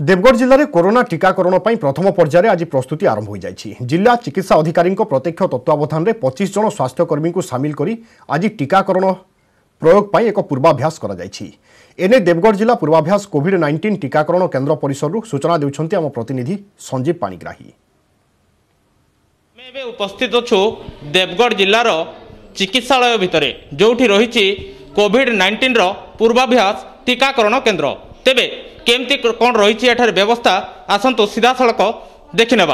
देवगढ़ जिले में कोरोना टीकाकरण पर प्रथम पर्यायर आज प्रस्तुति आरंभ हो जाएगी। जिला चिकित्सा अधिकारी प्रत्यक्ष तत्वावधान में 25 जन स्वास्थ्यकर्मी को सामिल कर आज टीकाकरण प्रयोग पर एक पूर्वाभ्यास एने देवगढ़ जिला पूर्वाभ्यास कोविड-19 टीकाकरण केन्द्र परिसर सूचना देउछन्ति आम प्रतिनिधि संजीव पाणिग्राही। उपस्थित अच्छु देवगढ़ जिलार चिकित्सालय भितर जो रही कोविड-19 पूर्वाभ्यास टीकाकरण केन्द्र तेबे केमती कौन रही व्यवस्था आसतु सीधा सड़क देखने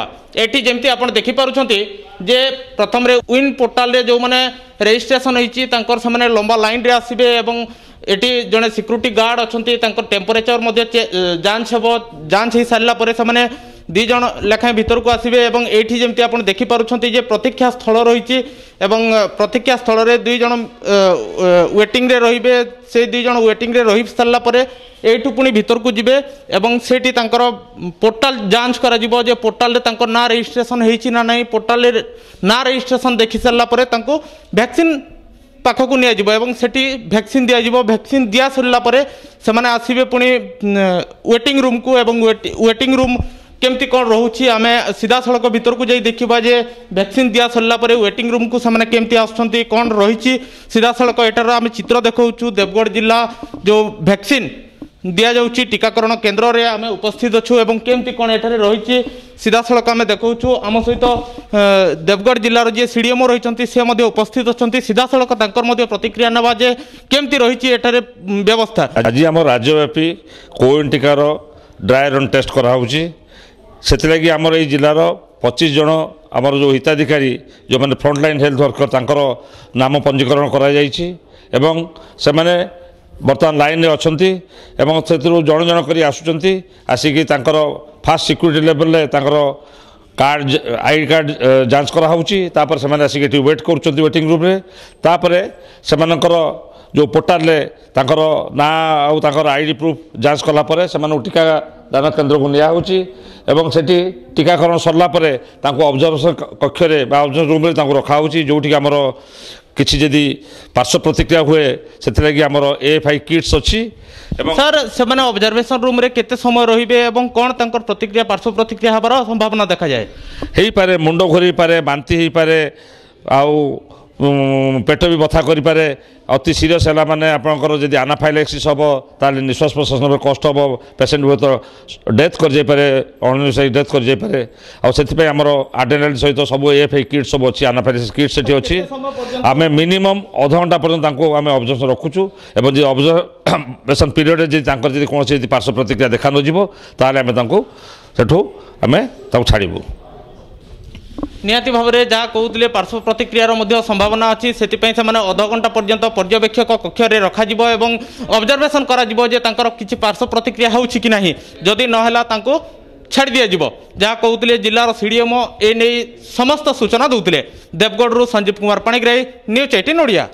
एटी जमती आप देखिपुंट जे प्रथम विन पोर्टाल जो मैंने रेजिस्ट्रेशन होती लंबा लाइन रे आसबे एवं एटी जड़े सिक्यूरीटी गार्ड अच्छा टेम्परेचर जांच हो जांच हो सारापर से दी जन लेखाएं भीतर को आसबे एवं एठी जमती आप देखिपुंट जे प्रतीक्षा स्थल रही प्रतीक्षा स्थल रे दुई जन वेटिंग रे रहिबे से दुई जन वेटिंग रे रही सारापर एठू पुणी भीतर को जिबे एवं सेठी तांकर पोर्टाल जांच करा जिवो जे पोर्टाल रे तांकर ना रजिस्ट्रेशन हेछि ना नहीं पोर्टाल रे ना रजिस्ट्रेशन देखि सारा परे तांको वैक्सीन पाखकु निया जिवो एवं सेठी वैक्सीन दिया जिवो वैक्सीन दिया सरला परे से माने आसीबे पुणी वेटिंग रूम को एवं वेटिंग रूम केमती कौन रोचे आम सीधा सड़क भीतर को जाई देखा जे वैक्सीन दिया सरला परे वेटिंग रूम को से केमती आसुछंती कौन रही सीधा सड़क एटार आम चित्र देखौछु। देवगढ़ जिला जो वैक्सीन दिया जाउची टीकाकरण केन्द्र रे आम उपस्थित अच्छु एवं केमती कौन एठारे रही सीधा सड़क आम देखौछु। आम सहित देवगढ़ जिलार जे सीडीएमओ रही से उपस्थित अच्छा सीधा सड़क तांकर प्रतिक्रिया नवा जे केमती रही एठारे व्यवस्था। आज आम राज्यव्यापी कोविड टीकार ड्राई रन टेस्ट कराउची से लगी आमर ये जिलार 25 जन आमर जो हिताधिकारी जो मैंने फ्रंटलाइन हेल्थ वर्कर तांकर नाम पंजीकरण कराई एवं से माने बर्तमान लाइन रे अछंती एवं से जन जन करी आसुचंती आसिकी तांकर फास्ट सिक्यूरीटी लेवल रे तांकर कार्ड आई कार्ड जांच करा होउची तापर से माने आसिकी वेट करचंती वेटिंग रूम रे तापर से मानकर जो पोर्टाल रे तांकर ना आ तांकर आईडी प्रूफ जांच कला परे से माने टीका दान केन्द्र को निया होउची एवं सेठी टीकाकरण सरला परे तांको ऑब्जर्वेशन कक्ष रे बा ऑब्जर्वेशन रूम रे तांको रखा होउची जोठी हमर किछि जदी पार्श्व प्रतिक्रिया हुए सेति लगी हमर एएफआई किट्स अछि एवं सर से माने ऑब्जर्वेशन रूम रे केते समय रहिबे एवं कोन तांकर प्रतिक्रिया पार्श्व प्रतिक्रिया हबार संभावना देखा जाए हेई पारे मुंडो घोरी पारे बांती हेई पारे आउ पेट भी बथा करि पारे अति सीरियस है माने आपनकर जदि एनाफाइलेक्सिस हम ताले निश्वास प्रश्वास में कष्ट हम पेसेंट हुए तो डेथ कर जाय पारे अननिश्वास डेथ कर जाय पारे आ सेति पे हमर आड्रेनालिन सहित सब एएफआई किट सब अछि एनाफाइलेक्सिस किट सेठी अछि आमे मिनिमम आधा घंटा पर्यंत तांको आमे ऑब्जर्वेशन रखुछु एवं जे ऑब्जर्वेशन पीरियड जे तांकर जदि कोनोसी पार्श्व प्रतिक्रिया देखा न जिवो ताले आमे तांको सेठो आमे तांको छाड़िबु। निहाती भाव में जहाँ कहते पार्श्व प्रतिक्रियार संभावना अच्छी से अध घंटा पर्यंत पर्यवेक्षक कक्ष में रखा एवं ऑब्जर्वेशन करा कि पार्श्व प्रतिक्रिया होउछि कि नहीं जदि नहला तांको छाड़ दिया जहाँ कहते जिलार सीडीएमओ ए नहीं समस्त सूचना दूसरे। देवगढ़ संजीव कुमार पाणिग्राही, न्यूज 18 ओडिया।